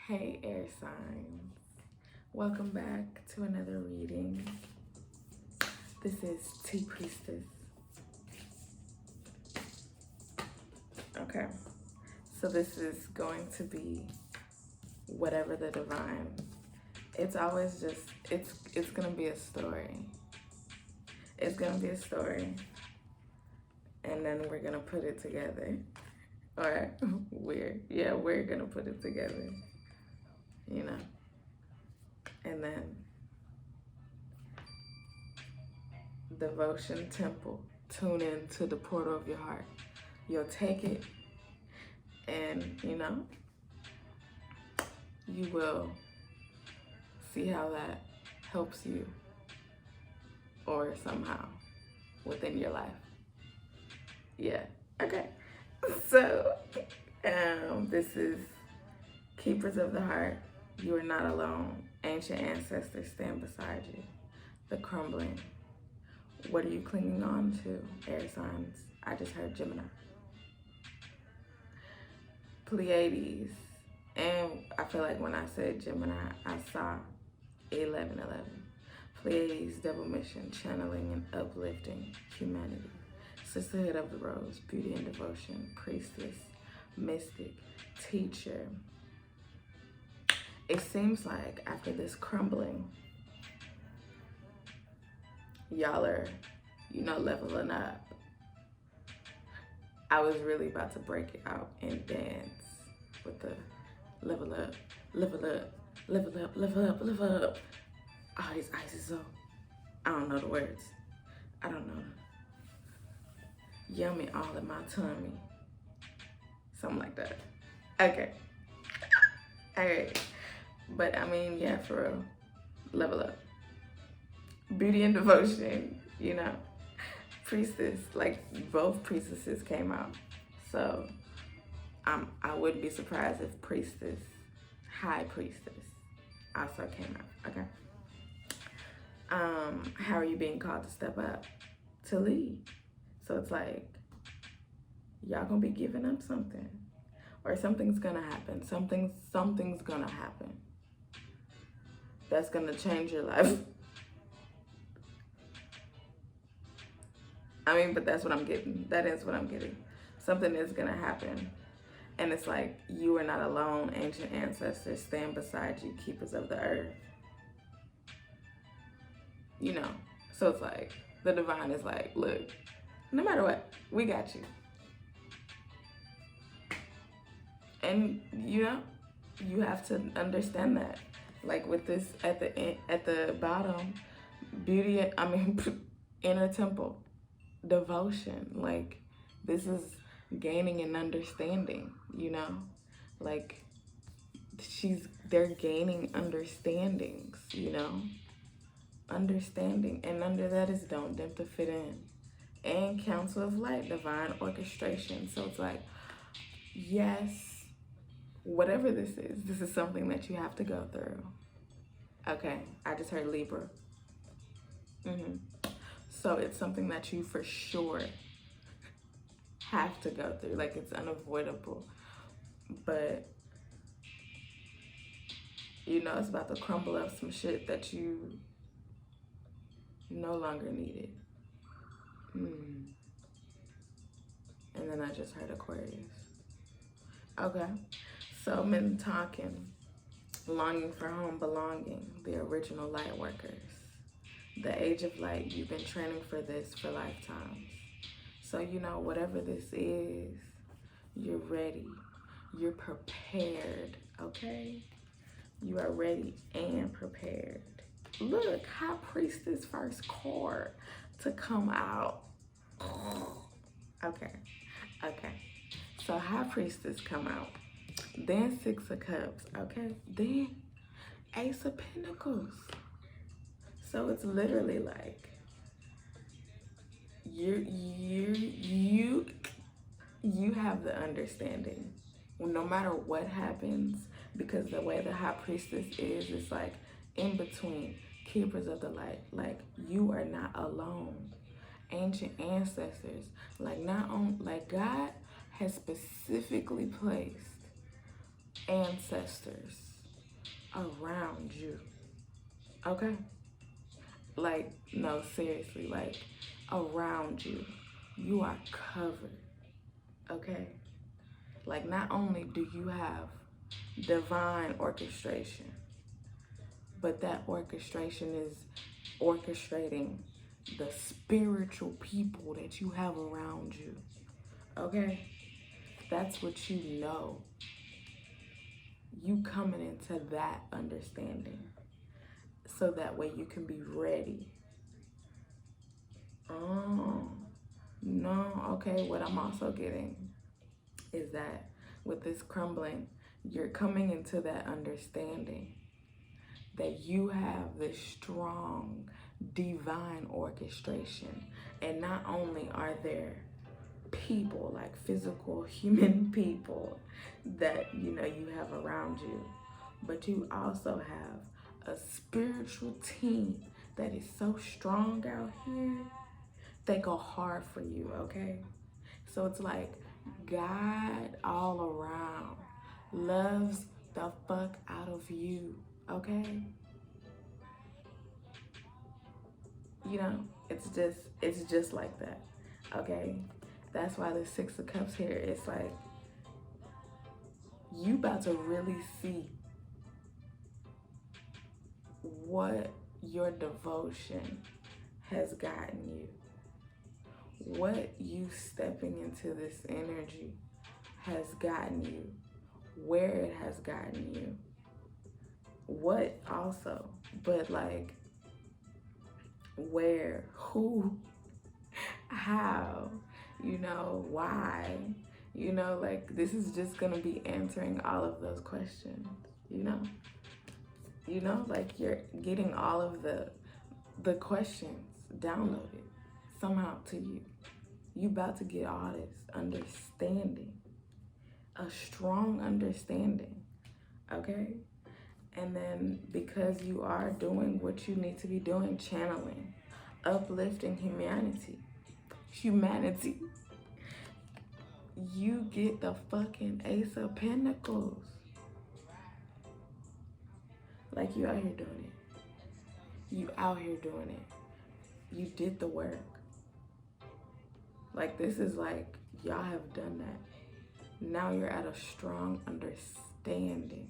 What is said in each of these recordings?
Hey air signs, welcome back to another reading. This is Tea Priestess. Okay, so this is going to be whatever the divine. It's always just, it's gonna be a story. It's gonna be a story, and then we're gonna put it together. Or we're gonna put it together, you know. And then devotion temple, tune in to the portal of your heart. You'll take it and, you know, you will see how that helps you or somehow within your life. Yeah, okay. So, this is Keepers of the Heart. You are not alone. Ancient ancestors stand beside you. The crumbling. What are you clinging on to, air signs? I just heard Gemini. Pleiades. And I feel like when I said Gemini, I saw 1111. Pleiades, double mission, channeling and uplifting humanity. Sisterhood of the Rose, beauty and devotion, priestess, mystic, teacher. It seems like after this crumbling, y'all are, you know, leveling up. I was really about to break it out and dance with the level up, level up, level up, level up, level up. Oh, these ices so, I don't know the words. I don't know. Yummy all in my tummy. Something like that. Okay. All right. But I mean, yeah, for real. Level up. Beauty and devotion, you know. Priestess, like both priestesses came out. So I wouldn't be surprised if priestess, high priestess also came out, okay? How are you being called to step up, to lead? So it's like, y'all gonna be giving up something, or something's gonna happen. Something's gonna happen. That's gonna change your life. I mean, but that's what I'm getting. That is what I'm getting. Something is gonna happen. And it's like, you are not alone. Ancient ancestors stand beside you, keepers of the earth. You know, so it's like, the divine is like, look, no matter what, we got you. And you know, you have to understand that. Like with this at the bottom, beauty, inner temple, devotion. Like this is gaining an understanding, you know? Like they're gaining understandings, you know? Understanding. And under that is don't dim to fit in. And council of light, divine orchestration. So it's like, yes, whatever this is something that you have to go through. Okay, I just heard Libra. So it's something that you for sure have to go through. Like it's unavoidable. But, you know, it's about to crumble up some shit that you no longer needed. And then I just heard Aquarius. Okay, so men talking, longing for home, belonging, the original light workers, the age of light. You've been training for this for lifetimes. So, you know, whatever this is, you're ready, you're prepared, okay? You are ready and prepared. Look, High Priestess first card to come out. Okay. So High Priestess come out. Then Six of Cups, okay? Then Ace of Pentacles. So it's literally like you have the understanding. No matter what happens, because the way the High Priestess is, it's like in between, keepers of the light. Like you are not alone. Ancient ancestors, like God has specifically placed ancestors around you. Okay? Like, no, seriously, like around you. You are covered. Okay? Like, not only do you have divine orchestration, but that orchestration is orchestrating the spiritual people that you have around you. Okay? That's what you know. You coming into that understanding so that way you can be ready. Oh, no, okay, what I'm also getting is that with this crumbling, you're coming into that understanding that you have this strong divine orchestration. And not only are there people, like physical human people that you have around you, but you also have a spiritual team that is so strong out here. They go hard for you, okay? So it's like God all around loves the fuck out of you, okay? It's just like that, okay? That's why the Six of Cups here, it's like you about to really see what your devotion has gotten you. What you stepping into this energy has gotten you. Where it has gotten you. What also, but like where, who, how, why, like this is just gonna be answering all of those questions, like you're getting all of the questions downloaded somehow to you. You about to get all this understanding, a strong understanding, okay? And then because you are doing what you need to be doing, channeling, uplifting humanity, you get the fucking Ace of Pentacles. Like, you out here doing it. You out here doing it. You did the work. Like, this is like, y'all have done that. Now you're at a strong understanding,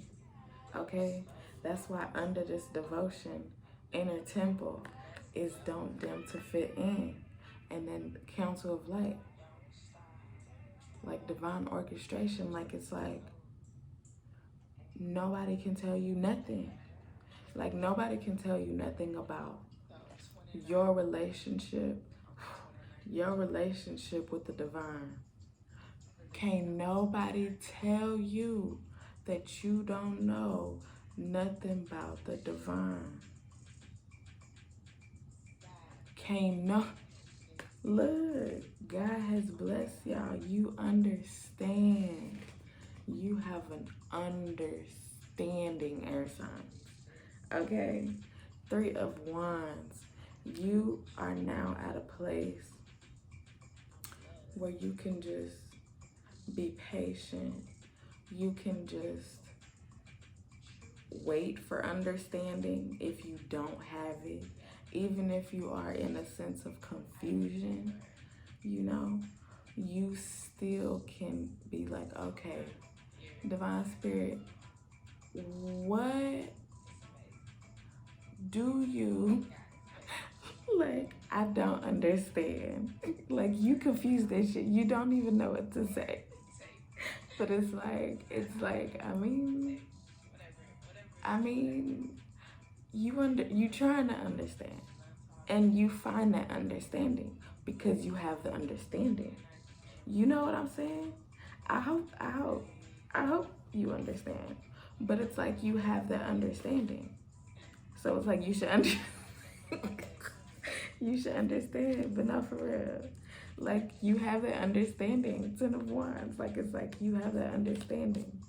okay? That's why under this devotion, inner temple is don't dim to fit in. And then council of light, like divine orchestration, like it's like nobody can tell you nothing. Like nobody can tell you nothing about your relationship with the divine. Can't nobody tell you that you don't know nothing about the divine. Can't no. Look, God has blessed y'all. You understand. You have an understanding, air signs. Okay? 3 of Wands. You are now at a place where you can just be patient. You can just wait for understanding if you don't have it. Even if you are in a sense of confusion, you still can be like, okay, Divine Spirit, what do you, like, I don't understand. Like, you confused that shit. You don't even know what to say. But it's like, I mean, you trying to understand, and you find that understanding because you have the understanding. You know what I'm saying? I hope you understand. But it's like you have that understanding, so it's like you should you should understand, but not for real. Like you have that understanding. 10 of Wands. Like it's like you have that understanding.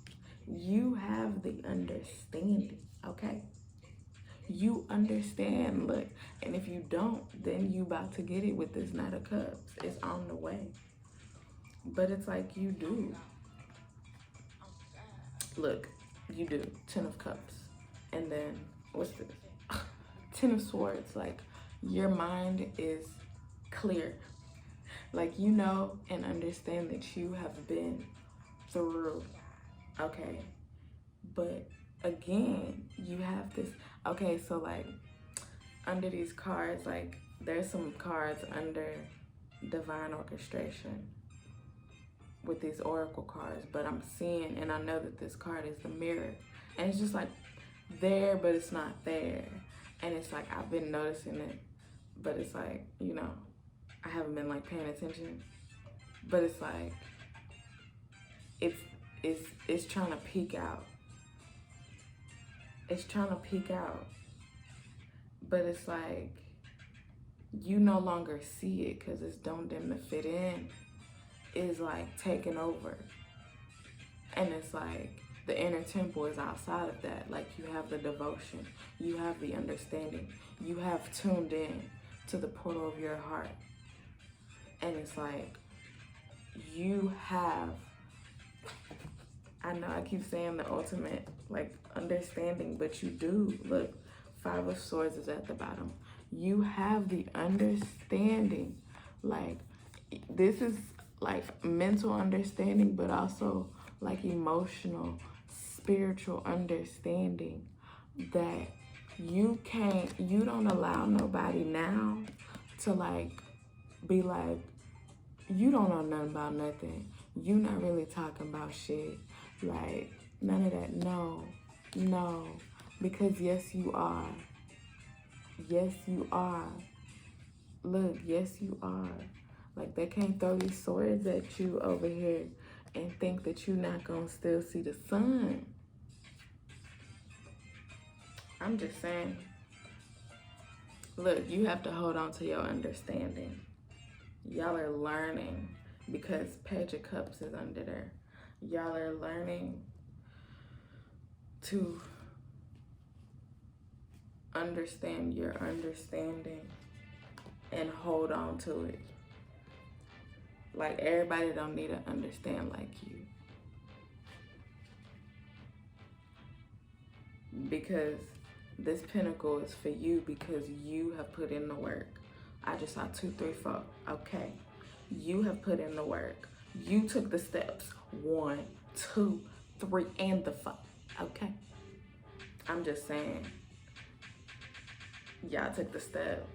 You have the understanding, okay? You understand, look. And if you don't, then you about to get it with this Knight of Cups. It's on the way. But it's like you do. Look, you do. 10 of Cups. And then, what's this? Ten of Swords. Like, your mind is clear. Like, you know and understand that you have been through, okay? But again, you have this, okay, so like, under these cards, like, there's some cards under divine orchestration with these oracle cards, but I'm seeing, and I know that this card is the mirror, and it's just like there, but it's not there. And it's like, I've been noticing it, but it's like, you know, I haven't been like paying attention, but it's like, it's trying to peek out. It's trying to peek out, but it's like, you no longer see it because it's don't dim to fit in. Is like taking over. And it's like, the inner temple is outside of that. Like, you have the devotion, you have the understanding, you have tuned in to the portal of your heart. And it's like, you have, I know I keep saying the ultimate, like, understanding, but you do. Look, Five of Swords is at the bottom. You have the understanding. Like, this is like mental understanding, but also like emotional, spiritual understanding that you don't allow nobody now to like be like, you don't know nothing about nothing. You not really talking about shit. Like, none of that. No. Because yes, you are. Yes, you are. Look, yes, you are. Like, they can't throw these swords at you over here and think that you're not gonna still see the sun. I'm just saying. Look, you have to hold on to your understanding. Y'all are learning, because Page of Cups is under there. Y'all are learning to understand your understanding and hold on to it. Like, everybody don't need to understand like you. Because this pinnacle is for you, because you have put in the work. I just saw 2, 3, 4. Okay. You have put in the work. You took the steps. 1, 2, 3, and the 4. Okay. I'm just saying. Y'all took the steps.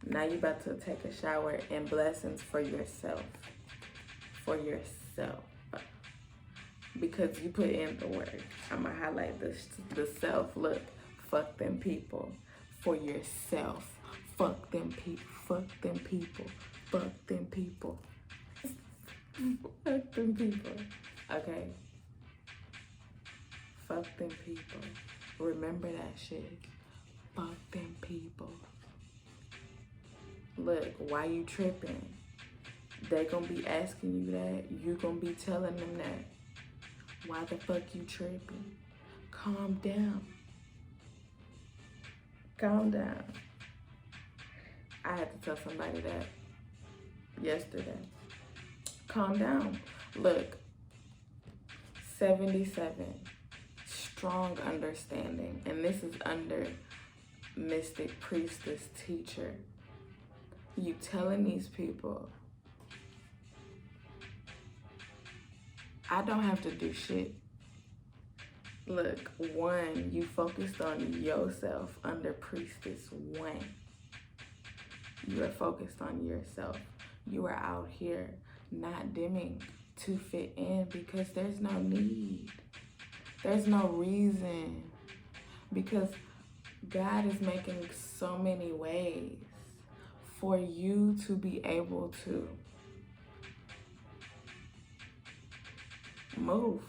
Now you about to take a shower and blessings for yourself. For yourself. Because you put in the work. I'm going to highlight the self. Look, fuck them people. For yourself. Fuck them people. Fuck them people. Fuck them people. Fuck them people. Okay. Fuck them people. Remember that shit. Fuck them people. Look, why you tripping? They gonna be asking you that. You gonna be telling them that. Why the fuck you tripping? Calm down. Calm down. I had to tell somebody that yesterday. Calm down. Look, 77. Strong understanding. And this is under Mystic Priestess Teacher. You telling these people, I don't have to do shit. Look, 1, you focused on yourself under Priestess 1. You are focused on yourself. You are out here not dimming to fit in, because there's no need. There's no reason. Because God is making so many ways for you to be able to move.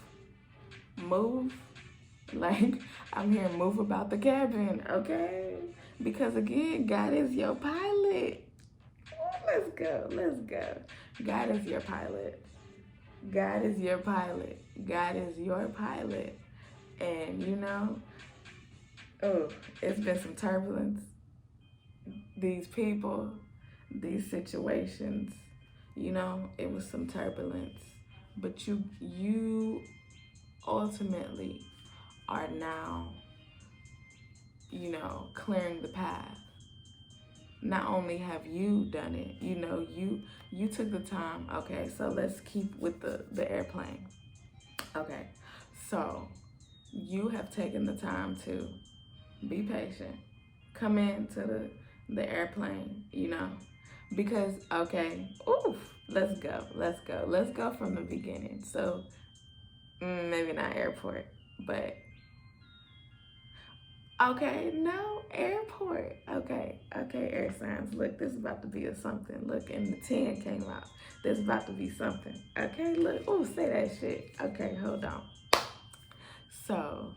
Like, I'm here, move about the cabin, okay? Because again, God is your pilot. Let's go. God is your pilot. God is your pilot. God is your pilot. And you know, it's been some turbulence. These people, these situations, you know, it was some turbulence. But you ultimately are now, you know, clearing the path. Not only have you done it, you know, you took the time. Okay, so let's keep with the airplane. Okay, so you have taken the time to be patient, come into the airplane, you know, because okay, oof, let's go from the beginning. So maybe not airport, but okay, no, airport. Okay, air signs. Look, this is about to be a something. Look, and the 10 came out. This is about to be something. Okay, look. Oh, say that shit. Okay, hold on. So,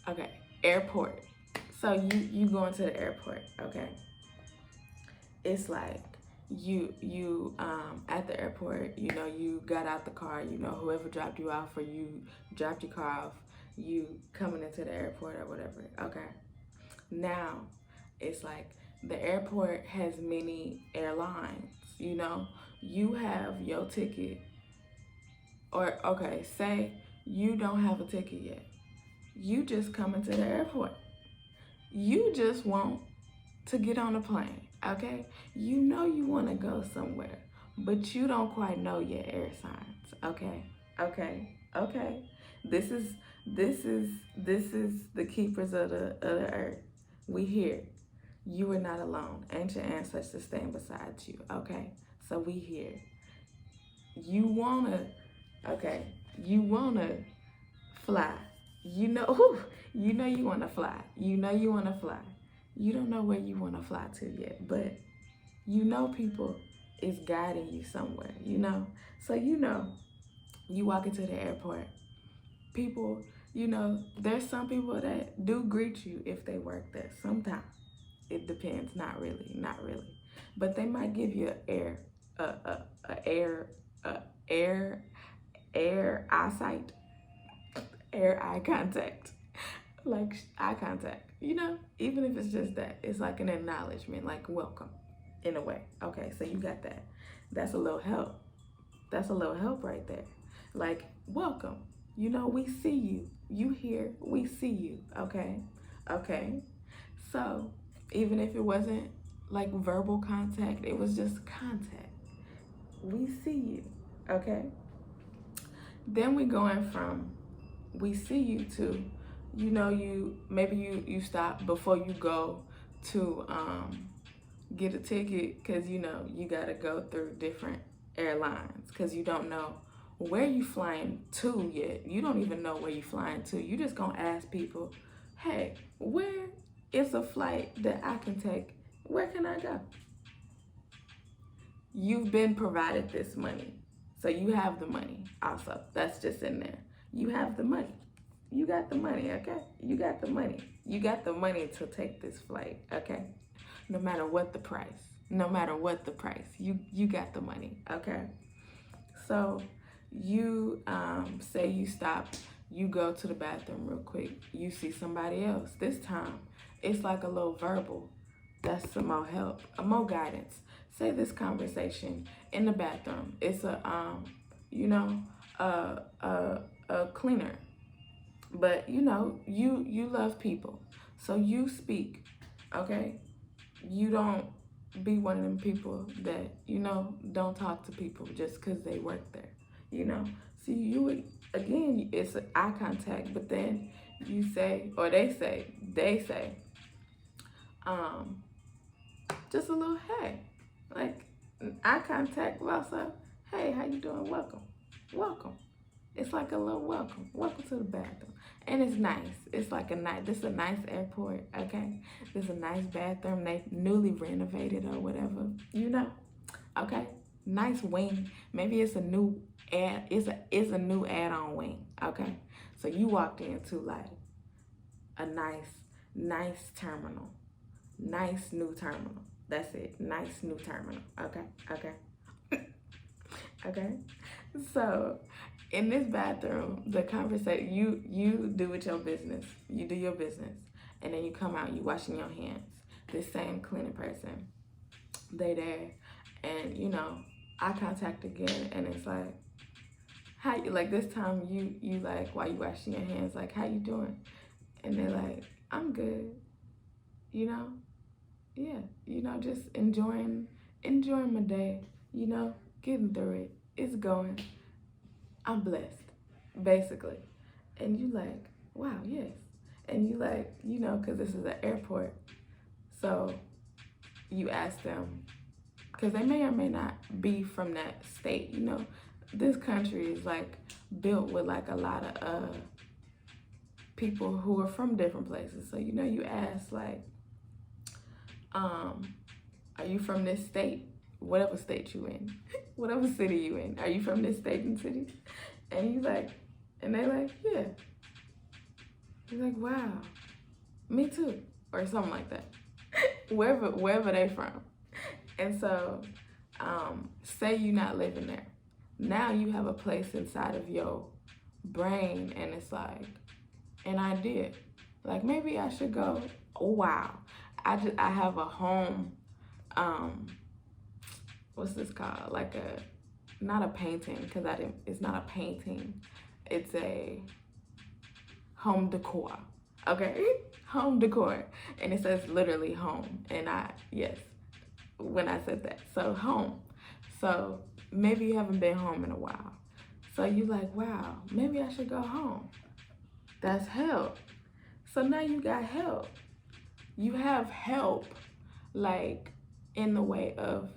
okay, airport. So you going to the airport, okay? It's like you at the airport, you know, you got out the car, you know, whoever dropped you off or you dropped your car off, you coming into the airport or whatever. Okay. Now it's like the airport has many airlines, you know. You have your ticket, or okay, say you don't have a ticket yet. You just come into the airport. You just want to get on a plane, okay? You know you want to go somewhere, but you don't quite know your air signs, okay? Okay. This is the keepers of the earth. We here. You are not alone. Ancient ancestors stand beside you, okay? So we here. You wanna, okay? You wanna fly. You know, you know you wanna fly. You know you wanna fly. You don't know where you wanna fly to yet, but you know people is guiding you somewhere, you know? So you know, you walk into the airport, people, you know, there's some people that do greet you if they work there. Sometimes. It depends, not really. But they might give you air eyesight, air eye contact, like eye contact, you know, even if it's just that, it's like an acknowledgement, like welcome in a way. Okay, so you got that. That's a little help. That's a little help right there. Like, welcome. You know, we see you. You here, we see you. Okay. So, even if it wasn't like verbal contact, it was just contact. We see you. Okay. Then we going from we see you to, you know, you stop before you go to get a ticket, because you know you got to go through different airlines because you don't know where you flying to yet. You don't even know where you flying to. You just gonna ask people, hey, where is a flight that I can take? Where can I go? You've been provided this money, so you have the money also. That's just in there. You have the money. You got the money, okay? You got the money. You got the money to take this flight, okay? No matter what the price. No matter what the price. You got the money, okay? So you say you stop, you go to the bathroom real quick. You see somebody else. This time, it's like a little verbal. That's some more help, more guidance. Say this conversation in the bathroom. It's a you know, a cleaner. But you know, you love people. So you speak, okay? You don't be one of them people that, you know, don't talk to people just because they work there, you know? So you would, again, it's eye contact, but then you say, or they say, just a little hey, like eye contact, also, hey, how you doing? Welcome. It's like a little welcome to the bathroom. And it's nice. It's like this is a nice airport, okay? This is a nice bathroom. They newly renovated or whatever, you know? Okay? Nice wing. Maybe it's a new it's a new add-on wing, okay? So you walked into like a nice terminal. Nice new terminal. That's it. Nice new terminal. Okay. Okay. So in this bathroom, the conversation, you do with your business. You do your business. And then you come out, you washing your hands. This same cleaning person, they there. And, you know, eye contact again. And it's like, how you, like this time you like, while you washing your hands, like, how you doing? And they're like, I'm good, you know? Yeah, you know, just enjoying my day, you know, getting through it. It's going. I'm blessed, basically. And you like, wow, yes. And you like, you know, because this is an airport. So you ask them, because they may or may not be from that state, you know. This country is like built with like a lot of people who are from different places. So, you know, you ask like, are you from this state? Whatever state you in, whatever city you in. Are you from this state and city? And you like, and they like, yeah. You're like, wow, me too, or something like that. wherever they from. And so, say you not living there. Now you have a place inside of your brain, and it's like an idea. Like, maybe I should go. Oh, wow. I have a home, what's this called? Like not a painting, because it's not a painting. It's a home decor. Okay? Home decor. And it says literally home. And yes, when I said that. So home. So maybe you haven't been home in a while. So you like, wow, maybe I should go home. That's help. So now you got help. You have help, like, in the way of,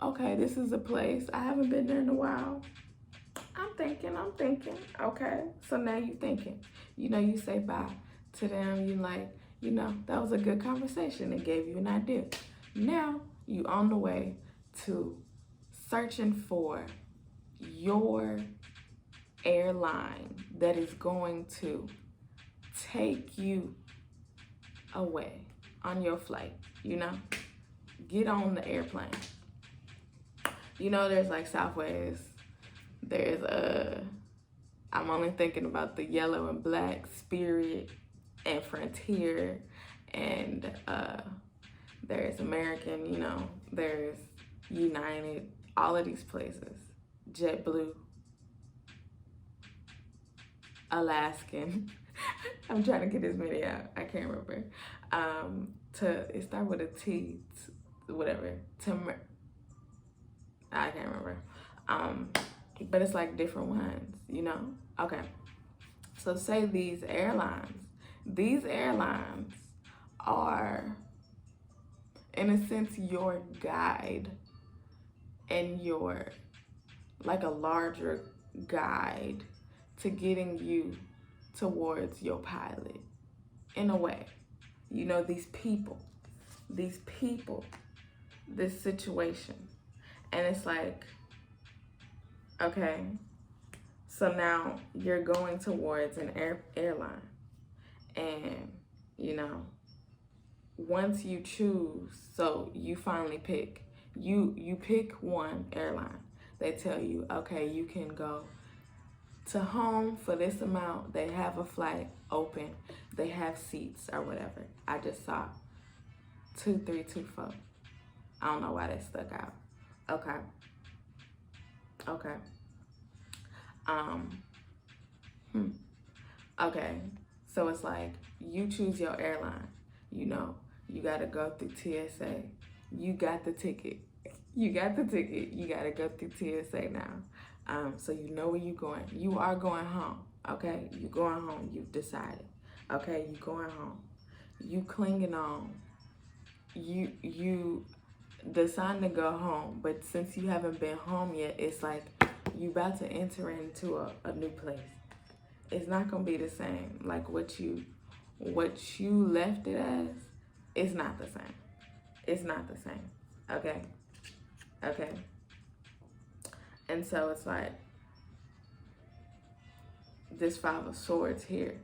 okay, this is a place. I haven't been there in a while. I'm thinking. Okay. So now you thinking. You know, you say bye to them. You like, you know, that was a good conversation. It gave you an idea. Now you on the way to searching for your airline that is going to take you away on your flight, you know? Get on the airplane. You know, there's like Southways. There's I'm only thinking about the yellow and black, Spirit and Frontier, and there's American, you know, there's United, all of these places. JetBlue, Alaskan. I'm trying to get this many out. I can't remember. It start with a T, whatever. I can't remember. But it's like different ones, you know? Okay. So say these airlines are, in a sense, your guide, and your, like, a larger guide to getting you towards your pilot, in a way. You know, these people, this situation. And it's like, okay, so now you're going towards an airline. And, you know, once you choose, so you finally pick, you pick one airline. They tell you, okay, you can go to home for this amount. They have a flight open. They have seats or whatever. I just saw 2324. I don't know why that stuck out. Okay. Okay. So it's like, you choose your airline. You know, you gotta go through TSA. You got the ticket. You got the ticket. You gotta go through TSA now. So you know where you're going. You are going home. Okay, you going home. You've decided. Okay, you going home. You clinging on. You deciding to go home, but since you haven't been home yet, it's like you about to enter into a new place. It's not gonna be the same. Like what you left it as, it's not the same. It's not the same. Okay. And so it's like this Five of Swords here.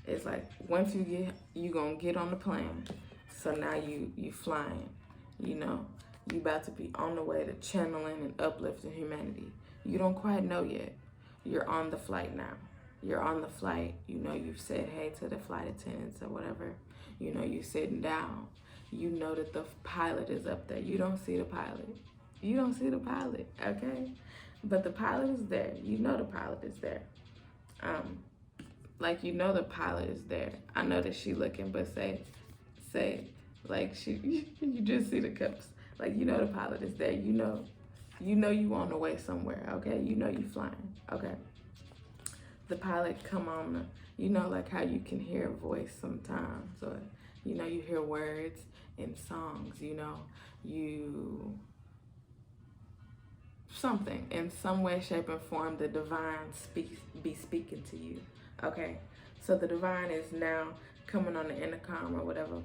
It's like once you gonna get on the plane. So now you flying. You know, you about to be on the way to channeling and uplifting humanity. You don't quite know yet. You're on the flight now. You're on the flight. You know, you've said hey to the flight attendants or whatever. You know, you're sitting down. You know that the pilot is up there. You don't see the pilot. Okay? But the pilot is there. You know the pilot is there. Like, you know the pilot is there. I know that she looking, but say, like, you just see the cups. Like, you know the pilot is there. You know you on the way somewhere, okay? You know you flying, okay? The pilot come on, you know, like how you can hear a voice sometimes, or, you know, you hear words in songs, you know, something, in some way, shape, and form, the divine be speaking to you, okay? So the divine is now coming on the intercom or whatever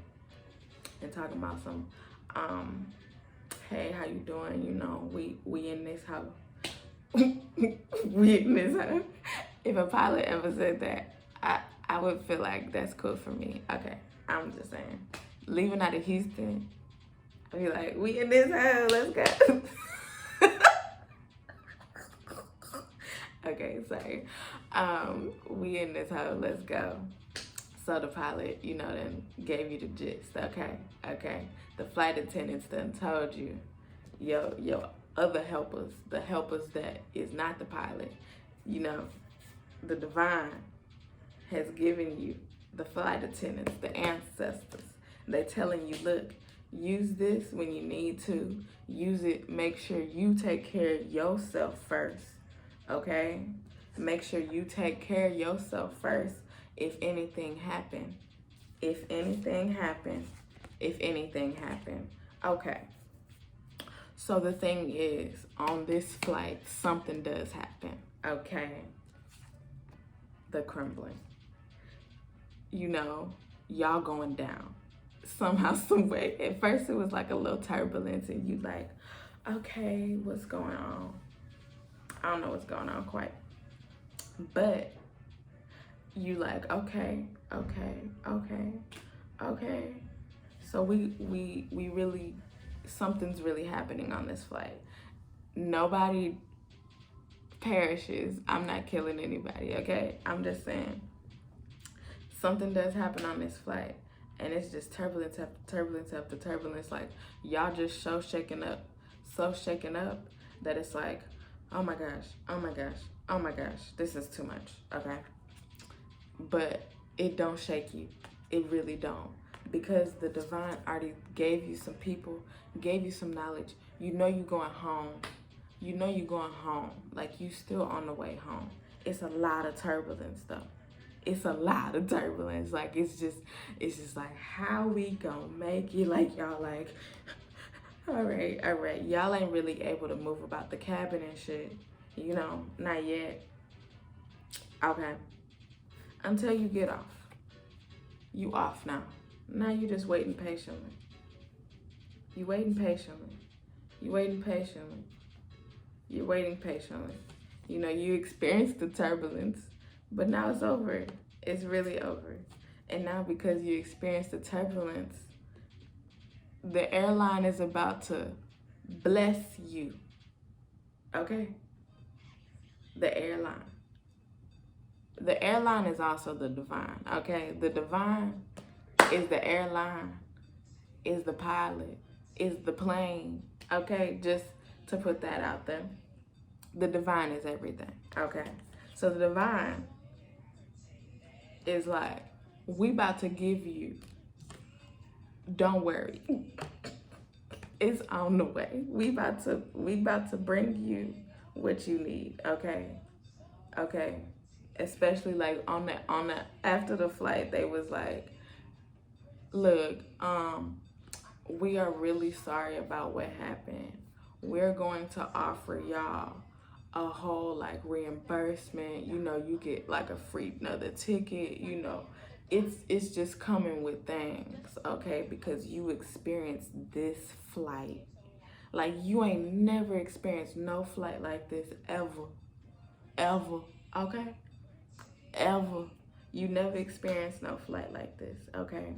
and talking about some, hey, how you doing? You know, we in this house. We in this house. If a pilot ever said that, I would feel like that's cool for me. Okay, I'm just saying. Leaving out of Houston, I'd be like, we in this house, let's go. Okay, sorry. We in this house, let's go. So the pilot, you know, then gave you the gist. Okay. The flight attendants done told you, your other helpers, the helpers that is not the pilot, you know, the divine has given you the flight attendants, the ancestors. They telling you, look, use this when you need to. Use it. Make sure you take care of yourself first. Okay? Make sure you take care of yourself first. If anything happened. Okay. So the thing is, on this flight, something does happen. Okay? The crumbling. You know, y'all going down. Somehow, some way. At first it was like a little turbulence and you like, okay, what's going on? I don't know what's going on quite. But you like, okay. So we really, something's really happening on this flight. Nobody perishes. I'm not killing anybody, okay? I'm just saying. Something does happen on this flight. And it's just turbulence after turbulence after turbulence. Like, y'all just so shaken up that it's like, oh my gosh, this is too much, okay? But it don't shake you. It really don't. Because the divine already gave you some people, gave you some knowledge. You know you going home. Like, you still on the way home. It's a lot of turbulence, though. Like, it's just like, how we gonna make it? Like, y'all like, all right. Y'all ain't really able to move about the cabin and shit. You know, not yet. Okay. Until you get off. You off now. Now you just waiting patiently. You're waiting patiently. You know, you experienced the turbulence, but now it's over. It's really over. And now, because you experienced the turbulence, the airline is about to bless you. Okay? The airline. The airline is also the divine. Okay? The divine is the airline, is the pilot, is the plane. Okay? Just to put that out there. The divine is everything. Okay? So the divine is like, we about to give you, don't worry, it's on the way. We about to bring you what you need. Okay. Especially like on the after the flight, they was like, look, we are really sorry about what happened. We're going to offer y'all a whole like reimbursement. You know, you get like a free another ticket. You know, it's just coming with things, okay? Because you experienced this flight. Like, you ain't never experienced no flight like this ever, okay? Ever. You never experienced no flight like this, okay?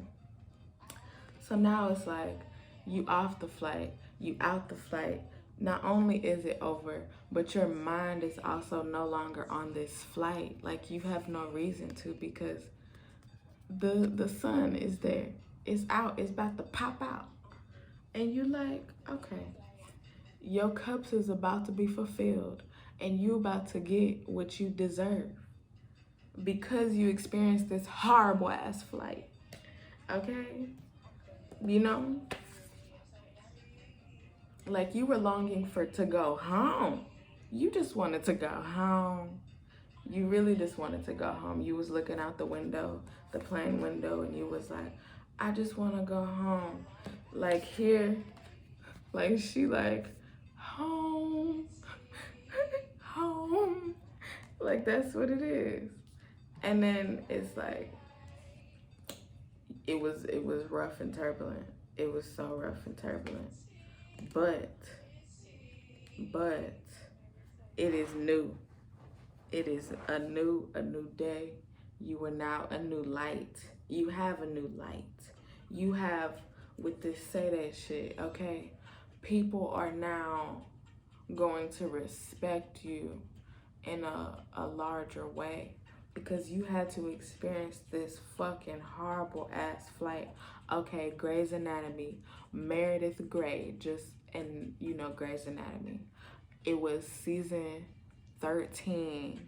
So now it's like, you off the flight, you out the flight. Not only is it over, but your mind is also no longer on this flight. Like, you have no reason to, because the sun is there. It's out. It's about to pop out. And you like, okay, your cups is about to be fulfilled. and you about to get what you deserve because you experienced this horrible ass flight. Okay? You know? Like, you were longing to go home. You just wanted to go home. You really just wanted to go home. You was looking out the window, the plane window, and you was like, I just want to go home. Like, here, like, she like, home, home. Like, that's what it is. And then it's like, it was rough and turbulent. It was so rough and turbulent. But it is new. It is a new day. You are now a new light. You have a new light. You have, with this say that shit, okay? People are now going to respect you in a larger way because you had to experience this fucking horrible ass flight. Okay, Grey's Anatomy, Meredith Grey, and you know Grey's Anatomy. It was season 13,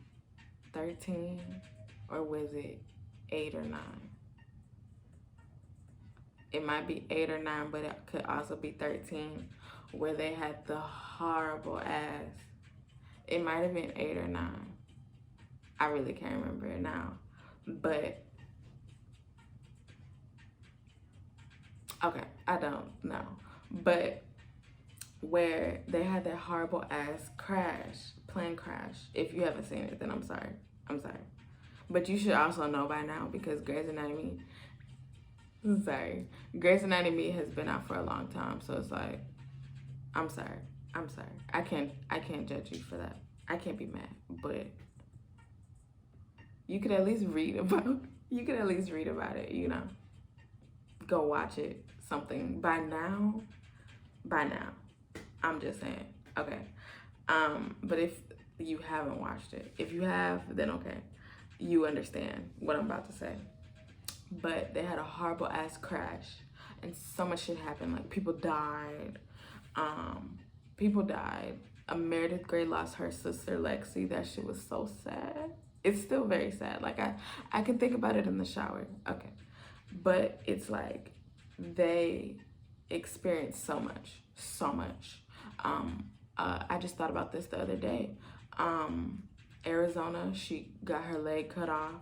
or was it 8 or 9? It might be 8 or 9, but it could also be 13, where they had the horrible ass. It might have been 8 or 9. I really can't remember it now. But, okay, I don't know. But where they had that horrible ass plane crash. If you haven't seen it, then I'm sorry. But you should also know by now because Grey's Anatomy has been out for a long time. So it's like, I'm sorry. I can't judge you for that. I can't be mad, but you could at least read about it, you know. Go watch it, something by now. I'm just saying, okay. But if you haven't watched it, if you have, then okay. You understand what I'm about to say. But they had a horrible ass crash and so much shit happened. Like, people died. Meredith Grey lost her sister Lexi. That shit was so sad. It's still very sad. Like, I can think about it in the shower. Okay. But it's like they experienced so much. I just thought about this the other day. Arizona, she got her leg cut off.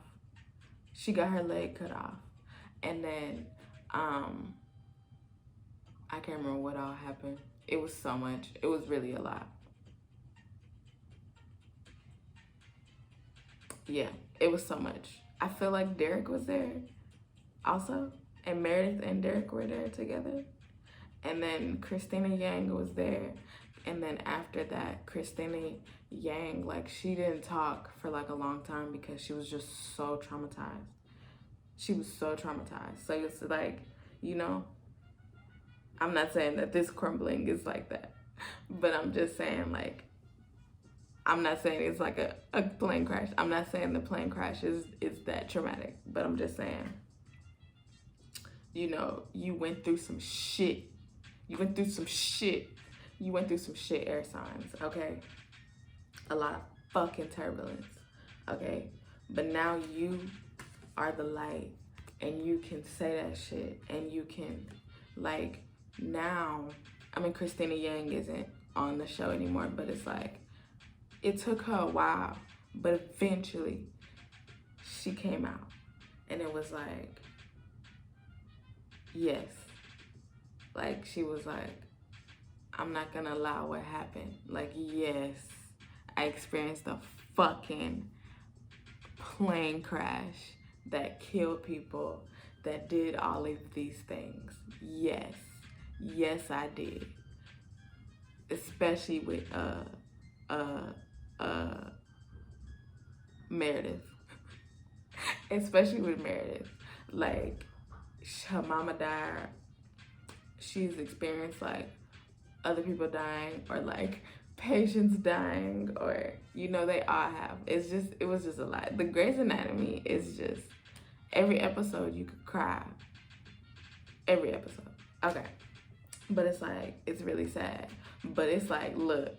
And then, I can't remember what all happened. It was so much. It was really a lot. Yeah, it was so much. I feel like Derek was there also. And Meredith and Derek were there together. And then Christina Yang was there. And then after that, Christina Yang, like, she didn't talk for like a long time because she was just so traumatized. So it's like, you know, I'm not saying that this crumbling is like that, but I'm just saying, like, I'm not saying it's like a plane crash. I'm not saying the plane crash is that traumatic, but I'm just saying, you know, you went through some shit. You went through some shit, air signs, okay? A lot of fucking turbulence, okay? But now you are the light, and you can say that shit, and you can, like, now, I mean, Christina Yang isn't on the show anymore, but it's like, it took her a while, but eventually she came out, and it was like, yes. Like, she was like, I'm not gonna allow what happened. Like, yes, I experienced a fucking plane crash that killed people, that did all of these things. Yes, I did. Especially with Meredith. Especially with Meredith. Like, her mama died. She's experienced, like, other people dying, or like patients dying, or, you know, they all have. It was just a lot. The Grey's Anatomy is just, every episode you could cry. Every episode. Okay. But it's like, it's really sad. But it's like, look,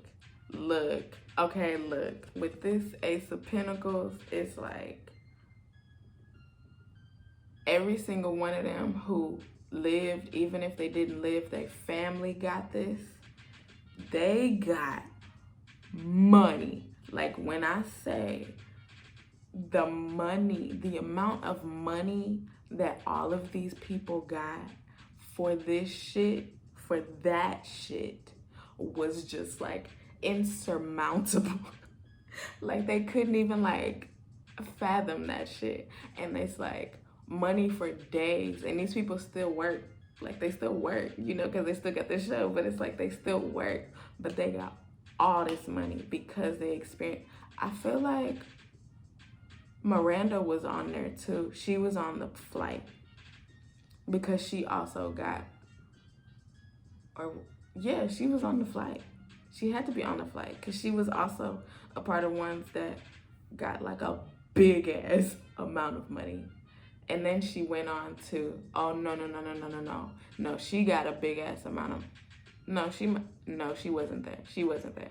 look, okay, look, with this Ace of Pentacles, it's like every single one of them who lived, even if they didn't live, their family got this. They got money. Like, when I say the money, the amount of money that all of these people got for this shit, for that shit, was just like insurmountable. Like, they couldn't even like fathom that shit. And it's like money for days, and these people still work. Like, they still work, you know, because they still got the show, but it's like they still work, but they got all this money because they experienced. I feel like Miranda was on there too. She was on the flight because she also got, or yeah, she was on the flight. She had to be on the flight because she was also a part of ones that got like a big ass amount of money. And then she went on to, oh, no, she got a big ass amount of, no, she wasn't there. She wasn't there.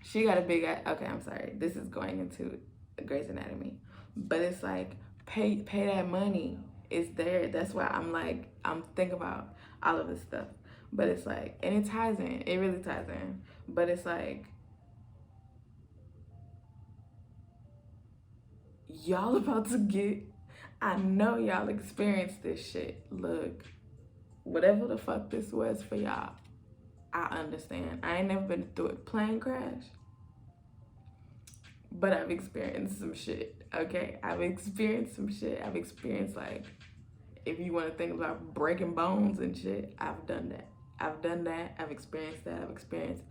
She got a big ass, okay, I'm sorry. This is going into Grey's Anatomy. But it's like, pay that money. It's there. That's why I'm thinking about all of this stuff. But it's like, and it ties in. It really ties in. But it's like, y'all about to get, I know y'all experienced this shit. Look, whatever the fuck this was for y'all, I understand. I ain't never been through a plane crash, but I've experienced some shit, okay? I've experienced some shit. I've experienced, like, if you want to think about breaking bones and shit, I've done that. I've experienced that. I've experienced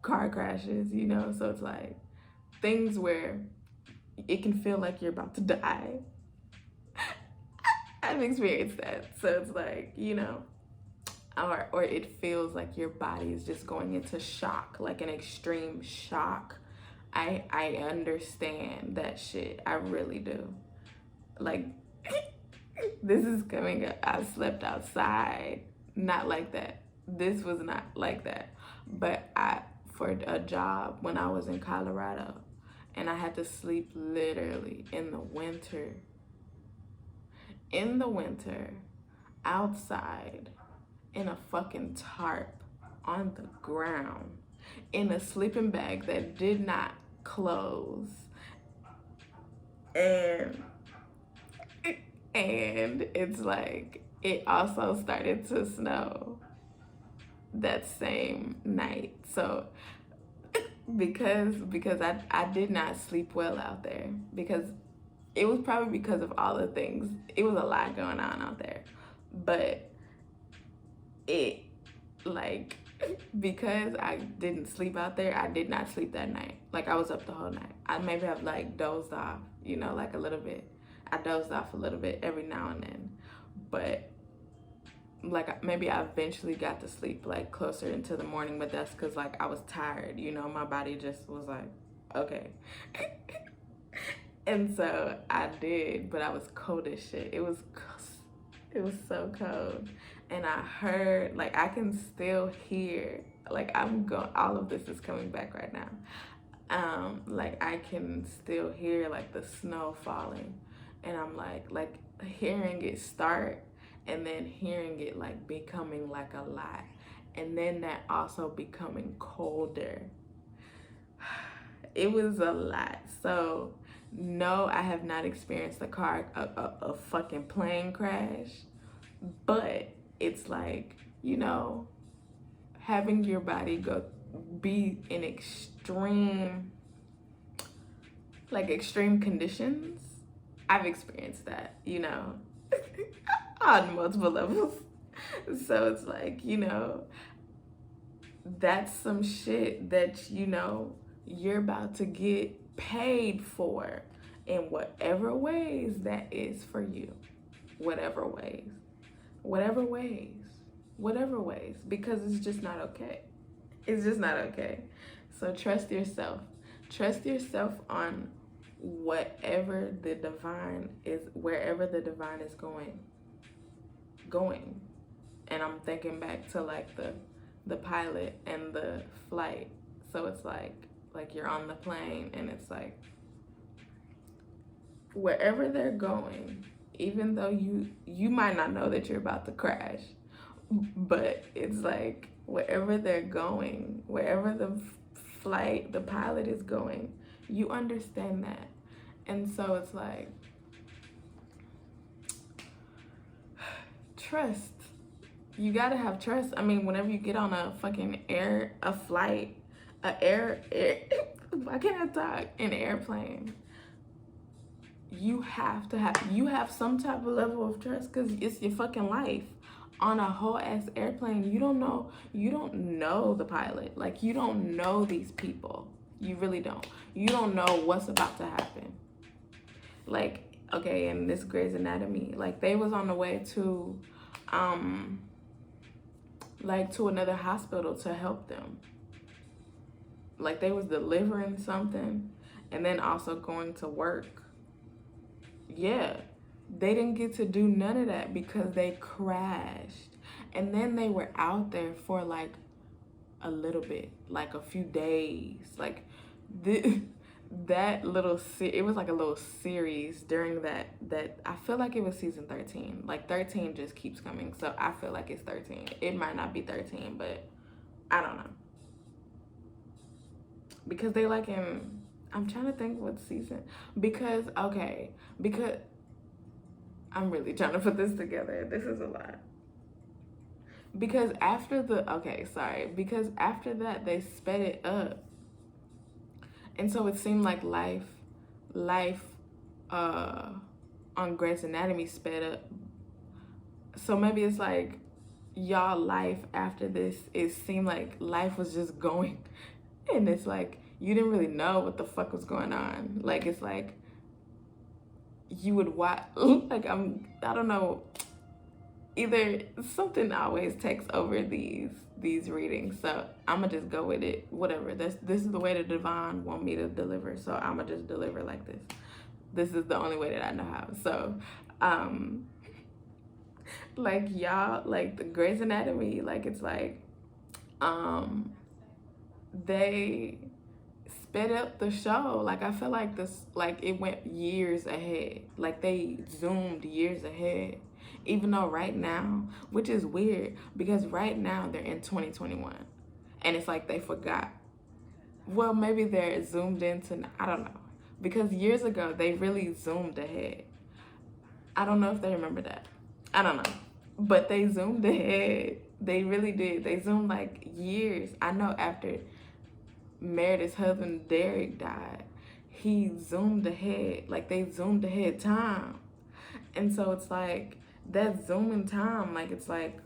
car crashes, you know? So it's like things where it can feel like you're about to die. I've experienced that. So it's like, you know, or it feels like your body is just going into shock, like an extreme shock. I understand that shit. I really do. Like, this is coming up. I slept outside. Not like that. This was not like that. But for a job when I was in Colorado, and I had to sleep literally in the winter. Outside, in a fucking tarp, on the ground, in a sleeping bag that did not close. And it's like, it also started to snow that same night. So because I did not sleep well out there, because it was probably because of all the things. It was a lot going on out there, but it, like, because I didn't sleep out there, I did not sleep that night. Like, I was up the whole night. I maybe have like dozed off, you know, like a little bit. I dozed off a little bit every now and then, but like maybe I eventually got to sleep like closer into the morning, but that's because like I was tired, you know, my body just was like, okay. And so I did, but I was cold as shit. It was so cold. And I heard, like, I can still hear, like, all of this is coming back right now. Like, I can still hear like the snow falling, and I'm like hearing it start, and then hearing it like becoming like a lot, and then that also becoming colder. It was a lot. So no, I have not experienced a fucking plane crash, but it's like, you know, having your body be in extreme conditions. I've experienced that, you know, on multiple levels. So it's like, you know, that's some shit that, you know, you're about to get paid for in whatever ways that is for you. Whatever ways, because it's just not okay. It's just not okay. So trust yourself. Trust yourself on whatever the divine is, wherever the divine is going. And I'm thinking back to like the pilot and the flight. So it's like you're on the plane, and it's like wherever they're going, even though you might not know that you're about to crash, but it's like wherever they're going, wherever the pilot is going, you understand that. And so it's like, trust. You gotta have trust. I mean, whenever you get on a fucking flight, why can't I talk? An airplane, you have some type of level of trust, because it's your fucking life on a whole ass airplane. You don't know the pilot. Like, you don't know these people. You really don't. You don't know what's about to happen. Like, okay, in this Grey's Anatomy, like, they was on the way to to another hospital to help them. Like, they was delivering something and then also going to work. Yeah, they didn't get to do none of that because they crashed. And then they were out there for like a little bit, like a few days. Like, that little it was like a little series during that I feel like it was season 13. Like, 13 just keeps coming, so I feel like it's 13. It might not be 13, but I don't know, because they like in, I'm trying to think what season, because I'm really trying to put this together. This is a lot. Because after because after that they sped it up. And so it seemed like life on Grey's Anatomy sped up. So maybe it's like y'all life after this, it seemed like life was just going. And it's like you didn't really know what the fuck was going on. Like, it's like you would watch, like, I don't know, either something always takes over these readings, so I'ma just go with it. Whatever, this is the way the divine want me to deliver, so I'ma just deliver like this. This is the only way that I know how. So like, y'all, like the Grey's Anatomy, like, it's like they sped up the show. Like, I feel like this, like, it went years ahead. Like, they zoomed years ahead. Even though right now, which is weird, because right now they're in 2021. And it's like they forgot. Well, maybe they're zoomed into, I don't know. Because years ago, they really zoomed ahead. I don't know if they remember that. I don't know. But they zoomed ahead. They really did. They zoomed like years. I know after Meredith's husband, Derek, died, he zoomed ahead. Like, they zoomed ahead time. And so it's like, that zooming time, like, it's like,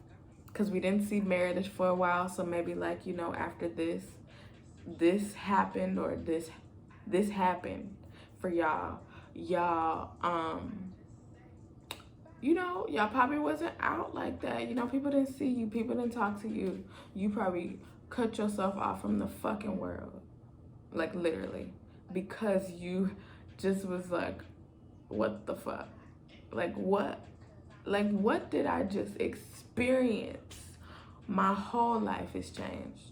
because we didn't see Meredith for a while, so maybe, like, you know, after this happened, or this happened for y'all, you know, y'all probably wasn't out like that. You know, people didn't see you, people didn't talk to you. You probably cut yourself off from the fucking world, like, literally, because you just was like, what the fuck? Like, what did I just experience? My whole life has changed.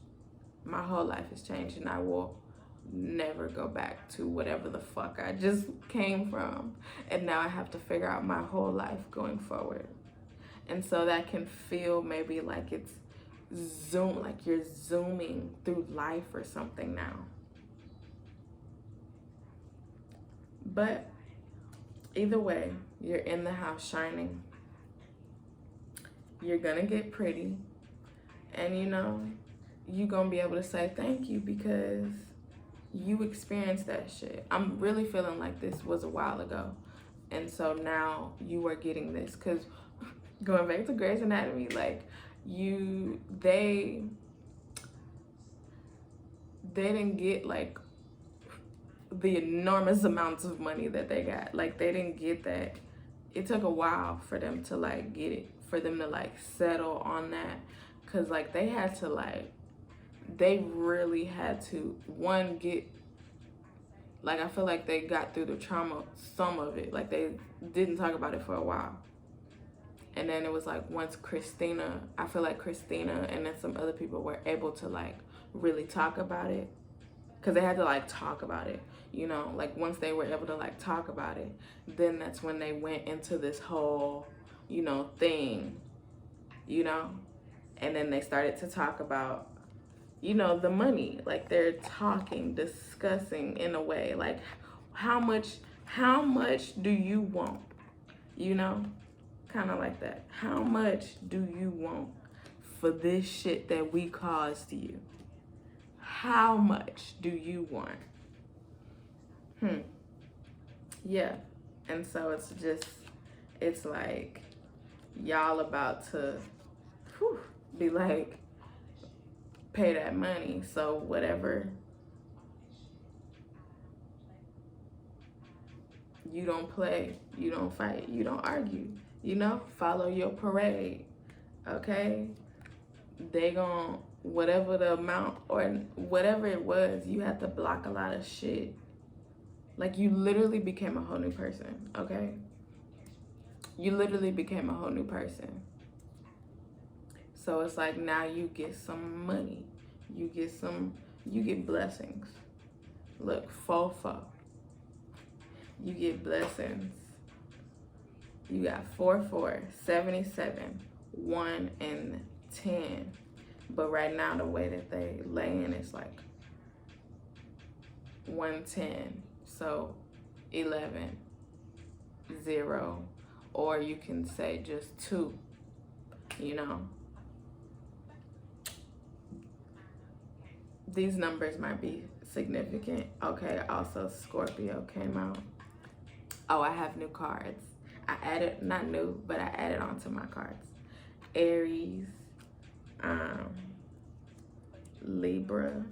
My whole life has changed, and I will never go back to whatever the fuck I just came from. And now I have to figure out my whole life going forward. And so that can feel maybe like it's like you're zooming through life or something now. But either way, you're in the house shining. You're gonna get pretty, and you know, you're gonna be able to say thank you because you experienced that shit. I'm really feeling like this was a while ago, and so now you are getting this. Because going back to Grey's Anatomy, like, they didn't get like the enormous amounts of money that they got. Like, they didn't get that. It took a while for them to like get it, for them to like settle on that, because like they had to, like, they really had to, one, get, like, I feel like they got through the trauma, some of it. Like, they didn't talk about it for a while. And then it was like once Christina, I feel like Christina and then some other people were able to like really talk about it, because they had to like talk about it, you know, like once they were able to like talk about it, then that's when they went into this whole, you know, thing, you know, and then they started to talk about, you know, the money. Like they're talking, discussing in a way like how much do you want, you know, kind of like that. How much do you want for this shit that we caused you? How much do you want? Yeah. And so it's like y'all about to be like, pay that money. So whatever, you don't play, you don't fight, you don't argue, you know, follow your parade, okay? They gon', whatever the amount or whatever it was, you had to block a lot of shit. Like you literally became a whole new person, okay? You literally became a whole new person. So it's like now you get some money. You get blessings. Look, 4-4. You get blessings. You got 4-4, 77, 1 and 10. But right now the way that they lay in is like 110. So 11, 0. Or you can say just 2, you know. These numbers might be significant. Okay, also Scorpio came out. Oh, I have new cards. I added, not new, but I added onto my cards. Aries, Libras.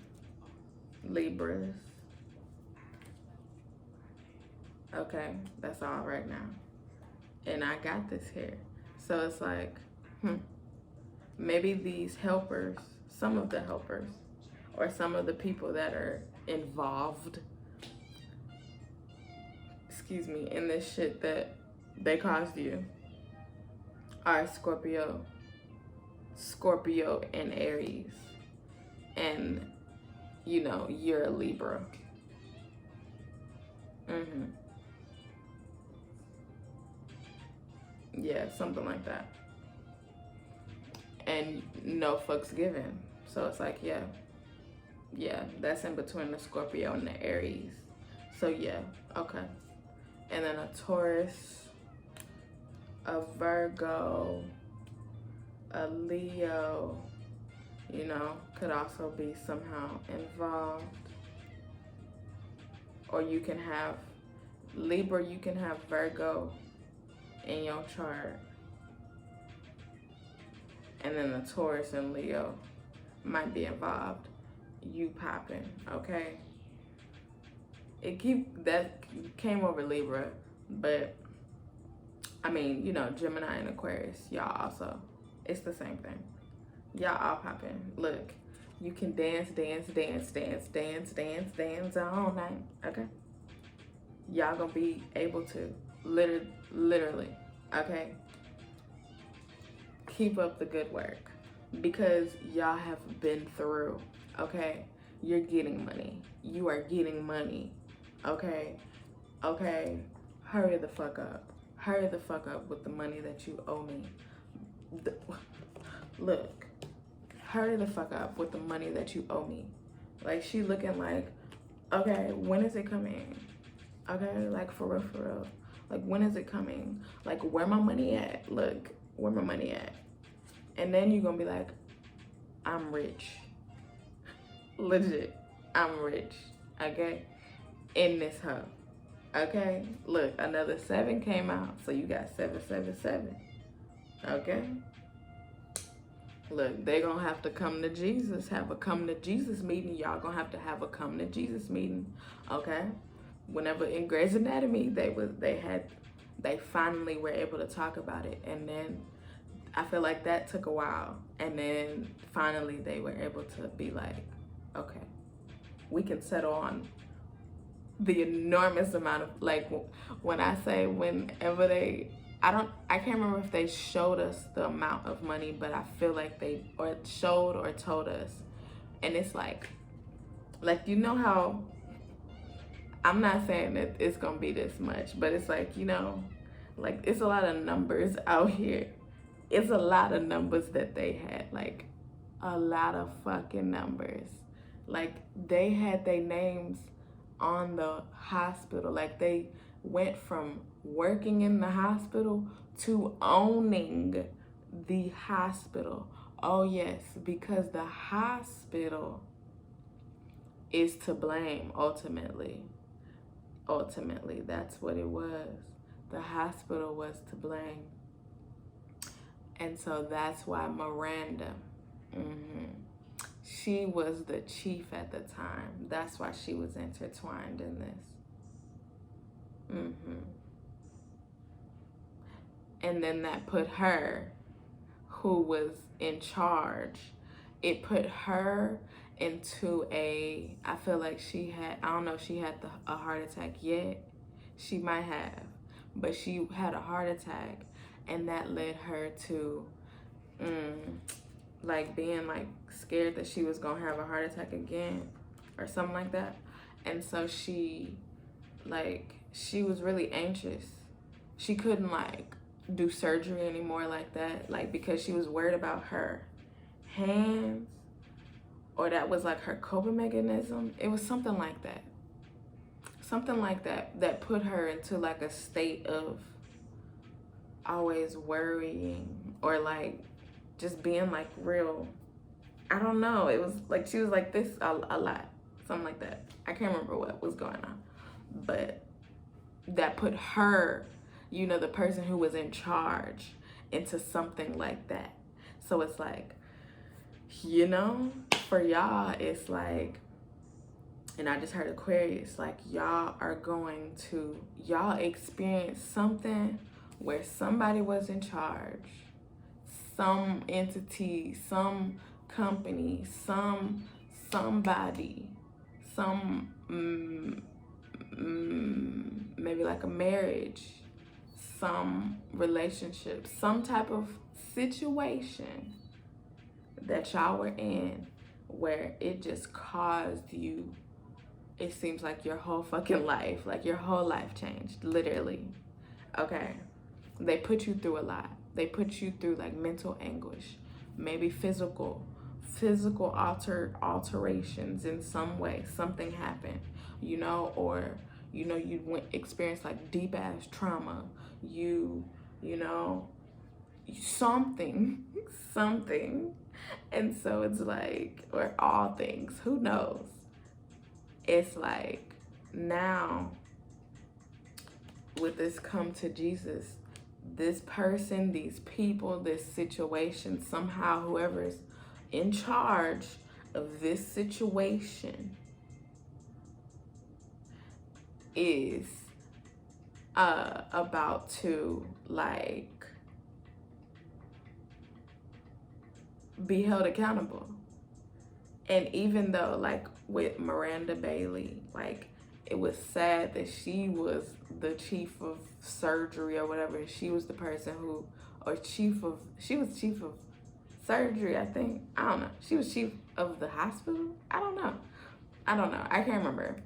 Okay, that's all right now. And I got this here. So it's like, maybe these helpers, some of the helpers, or some of the people that are involved, in this shit that they caused you are Scorpio and Aries. And, you know, you're a Libra. Yeah, something like that. And no fucks given. So it's like, yeah, that's in between the Scorpio and the Aries. So yeah, okay. And then a Taurus, a Virgo, a Leo, you know, could also be somehow involved. Or you can have Libra, you can have Virgo in your chart. And then the Taurus and Leo might be involved. You popping, okay? That came over Libra, but I mean, you know, Gemini and Aquarius, y'all also, it's the same thing. Y'all all popping. Look, you can dance all night, okay? Y'all gonna be able to, literally, okay? Keep up the good work, because y'all have been through, okay? You're getting money. You are getting money, okay? Okay, hurry the fuck up. Hurry the fuck up with the money that you owe me. Look, hurry the fuck up with the money that you owe me. Like, she looking like, okay, when is it coming? Okay, like, for real. Like, when is it coming? Like, where my money at? Look, where my money at? And then you're gonna be like, I'm rich. Legit, I'm rich, okay? In this hoe, okay? Look, another 7 came out, so you got 777, okay? Look, they gonna have to come to Jesus, have a come to Jesus meeting. Y'all gonna have to have a come to Jesus meeting, okay? Whenever in Grey's Anatomy, they finally were able to talk about it, and then I feel like that took a while, and then finally they were able to be like, okay, we can settle on the enormous amount of, like, when I say whenever they I can't remember if they showed us the amount of money, but I feel like they or showed or told us. And it's like you know how, I'm not saying that it's gonna be this much, but it's like, you know, like it's a lot of numbers out here. It's a lot of numbers that they had, like a lot of fucking numbers. Like they had their names on the hospital. Like they went from working in the hospital to owning the hospital. Oh yes, because the hospital is to blame ultimately. Ultimately, that's what it was. The hospital was to blame. And so that's why Miranda, she was the chief at the time. That's why she was intertwined in this. And then that put her, who was in charge, it put her into I feel like she had, I don't know if she had a heart attack yet. She might have, but she had a heart attack, and that led her to like being like scared that she was gonna have a heart attack again or something like that. And so she was really anxious. She couldn't like do surgery anymore like that, like because she was worried about her hands, or that was like her coping mechanism. It was something like that. Something like that that put her into like a state of always worrying, or like just being like real, I don't know. It was like she was like this a lot. Something like that. I can't remember what was going on. But that put her, you know, the person who was in charge, into something like that. So it's like, you know, for y'all, it's like, and I just heard Aquarius, like y'all experience something where somebody was in charge, some entity, some company, somebody, maybe like a marriage, some relationship, some type of situation that y'all were in where it just caused you, it seems like your whole fucking life, like your whole life changed, literally. Okay, they put you through a lot. They put you through like mental anguish, maybe physical alterations in some way. Something happened, you know, or you know, you experienced like deep ass trauma. You know, something. And so it's like, or all things, who knows? It's like now with this come to Jesus, this person, these people, this situation, somehow whoever's in charge of this situation is about to like be held accountable. And even though like with Miranda Bailey, like it was sad that she was the chief of surgery or whatever. She was the person who, or she was chief of surgery, I think. I don't know. She was chief of the hospital. I don't know. I can't remember.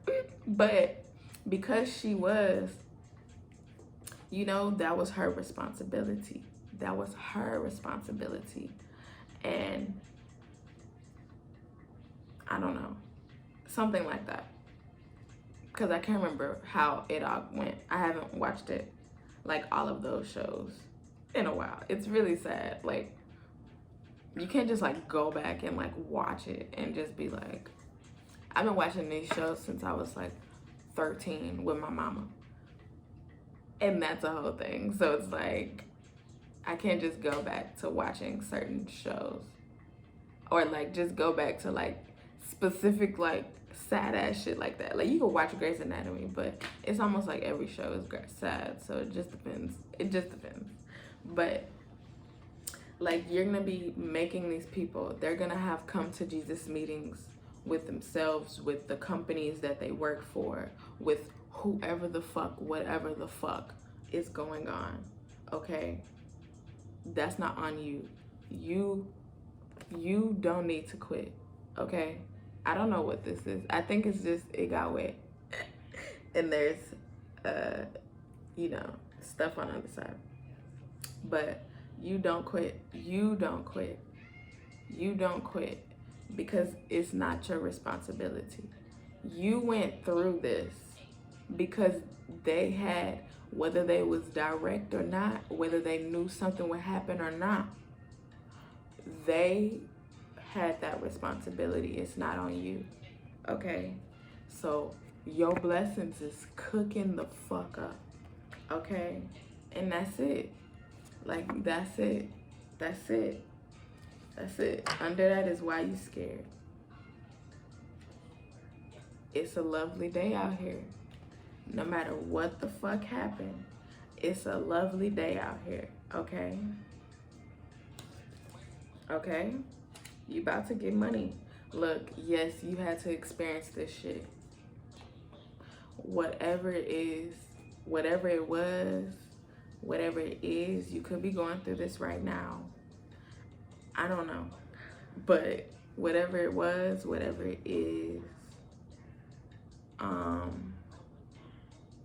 But because she was, you know, that was her responsibility. And I don't know, something like that. Because I can't remember how it all went. I haven't watched it, like all of those shows, in a while. It's really sad. Like, you can't just like go back and like watch it and just be like, I've been watching these shows since I was like 13 with my mama. And that's a whole thing. So it's like, I can't just go back to watching certain shows. Or like just go back to like specific like sad ass shit like that. Like you can watch Grey's Anatomy, but it's almost like every show is sad. So it just depends. But like you're gonna be making these people, they're gonna have come to Jesus meetings with themselves, with the companies that they work for, with whoever the fuck, whatever the fuck is going on. okay? That's not on you. You don't need to quit, okay? I don't know what this is. I think it's just it got wet. And there's you know, stuff on the other side. But you don't quit. You don't quit. You don't quit because it's not your responsibility. You went through this because they had, whether they was direct or not, whether they knew something would happen or not, they had that responsibility. It's not on you, okay? So your blessings is cooking the fuck up, okay? And that's it. Like, that's it. That's it. That's it. Under that is why you scared. It's a lovely day out here. No matter what the fuck happened, it's a lovely day out here, okay? Okay? You about to get money. Look, yes, you had to experience this shit. Whatever it is, whatever it was, whatever it is, you could be going through this right now. I don't know. But whatever it was, whatever it is,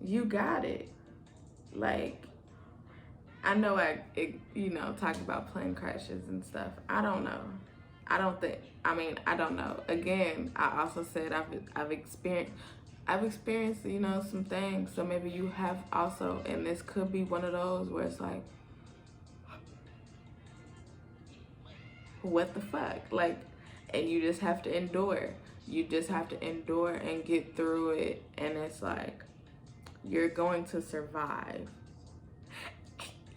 you got it. Like, I know you know, talking about plane crashes and stuff. I don't know. I don't know. Again, I also said I've experienced, you know, some things. So maybe you have also, and this could be one of those where it's like, what the fuck? Like, and you just have to endure. You just have to endure and get through it. And it's like, you're going to survive.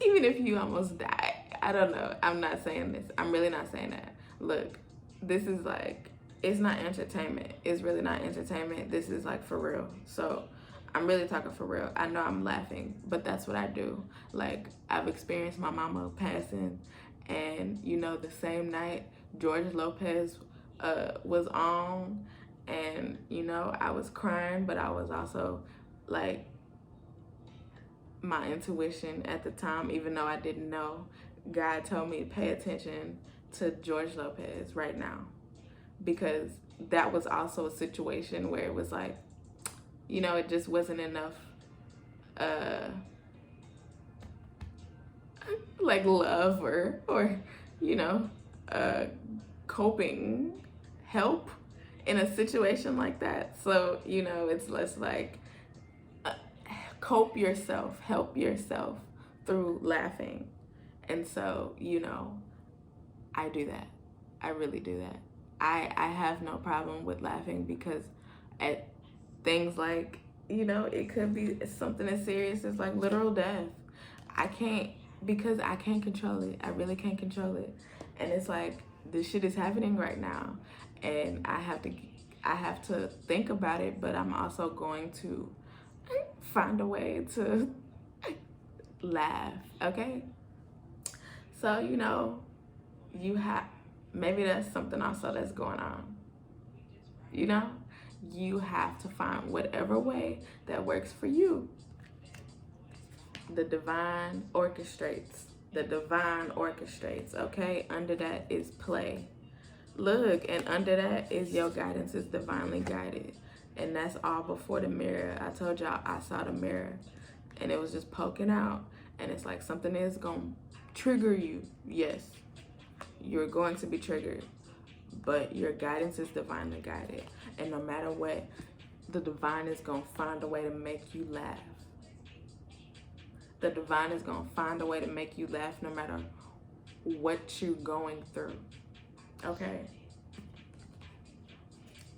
Even if you almost die. I don't know. I'm not saying this. I'm really not saying that. Look, this is like, it's not entertainment. It's really not entertainment. This is like for real. So I'm really talking for real. I know I'm laughing, but that's what I do. Like, I've experienced my mama passing, and you know, the same night George Lopez was on, and you know, I was crying, but I was also like, my intuition at the time, even though I didn't know, God told me to pay attention to George Lopez right now, because that was also a situation where it was like, you know, it just wasn't enough like love or you know, coping help in a situation like that. So, you know, it's less like help yourself through laughing. And so, you know, I do that. I really do that. I have no problem with laughing, because at things like, you know, it could be something as serious as like literal death. I can't control it. I really can't control it. And it's like, this shit is happening right now, and I have to think about it, but I'm also going to find a way to laugh, okay? So, you know, maybe that's something also that's going on. You know, you have to find whatever way that works for you. The divine orchestrates. Okay? Under that is play. Look, and under that is your guidance is divinely guided. And that's all before the mirror. I told y'all I saw the mirror, and it was just poking out. And it's like, something is going to trigger you. Yes, you're going to be triggered. But your guidance is divinely guided. And no matter what, the divine is going to find a way to make you laugh. The divine is going to find a way to make you laugh no matter what you're going through. Okay?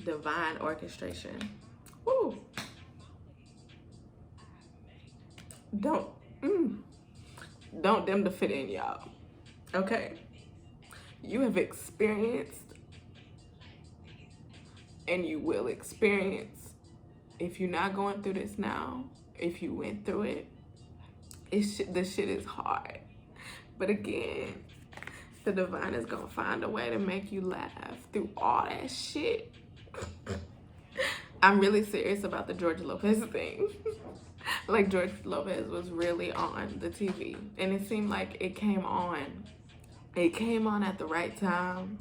Divine orchestration. Woo! Don't them to fit in, y'all. Okay? You have experienced, and you will experience, if you're not going through this now, if you went through it, this shit is hard. But again, the divine is gonna find a way to make you laugh through all that shit. I'm really serious about the George Lopez thing. Like, George Lopez was really on the TV, and it seemed like it came on. It came on at the right time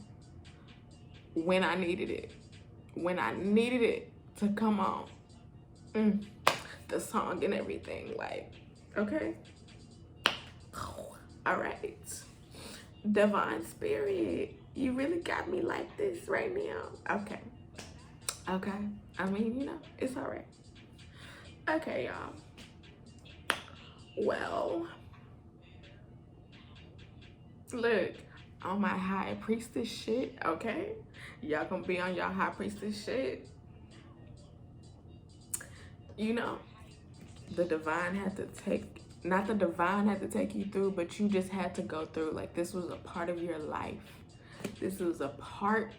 when I needed it. When I needed it to come on. The song and everything, like, okay. All right. Divine Spirit, you really got me like this right now. Okay. Okay. I mean, you know, it's all right. Okay, y'all. Well, look, on my high priestess shit, okay? Y'all gonna be on y'all high priestess shit. You know, the divine had to take, not the divine had to take you through, but you just had to go through. Like, this was a part of your life. This was a part,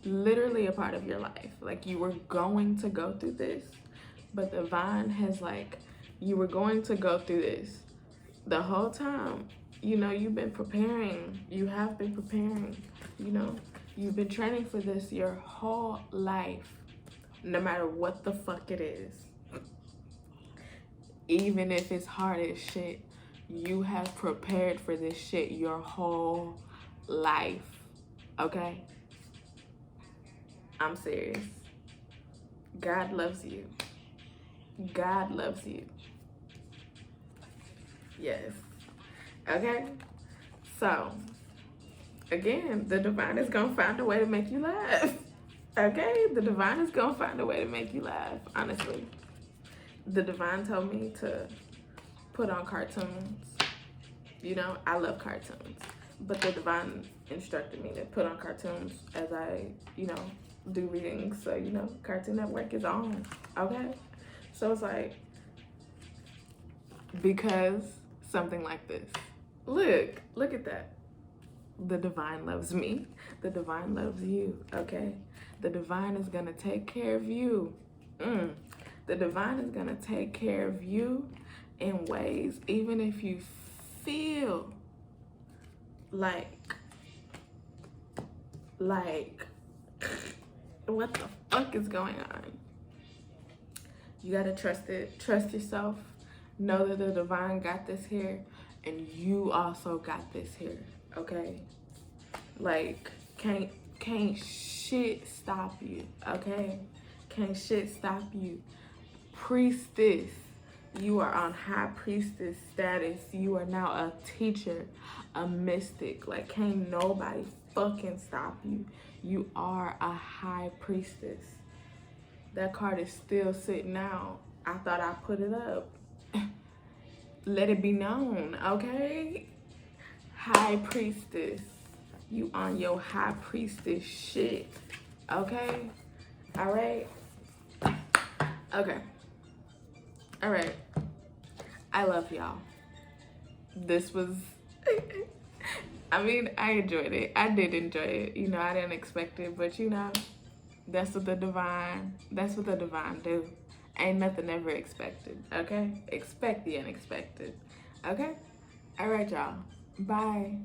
literally a part of your life. Like, you were going to go through this, but the divine has, like, you were going to go through this the whole time. You know, you've been preparing. You have been preparing. You know, you've been training for this your whole life, no matter what the fuck it is. Even if it's hard as shit, you have prepared for this shit your whole life, okay? I'm serious. God loves you. God loves you. Yes. Okay? So, again, the divine is gonna find a way to make you laugh. Okay? The divine is gonna find a way to make you laugh, honestly. The divine told me to put on cartoons. You know, I love cartoons. But the divine instructed me to put on cartoons as I, you know, do readings. So, you know, Cartoon Network is on. Okay? So it's like, because something like this. Look at that. The divine loves me. The divine loves you, okay? The divine is gonna take care of you. The divine is gonna take care of you in ways, even if you feel like, what the fuck is going on? You gotta trust it, trust yourself. Know that the divine got this here, and you also got this here, okay? Like, can't shit stop you, okay? Can't shit stop you. Priestess, you are on high priestess status. You are now a teacher, a mystic. Like, can't nobody fucking stop you. You are a high priestess. That card is still sitting out. I thought I put it up. Let it be known, okay? High priestess. You on your high priestess shit, okay? All right? Okay. All right. I love y'all. This was, I mean, I enjoyed it. I did enjoy it. You know, I didn't expect it, but you know, that's what the divine do. Ain't nothing ever expected, okay? Expect the unexpected, okay? All right, y'all. Bye.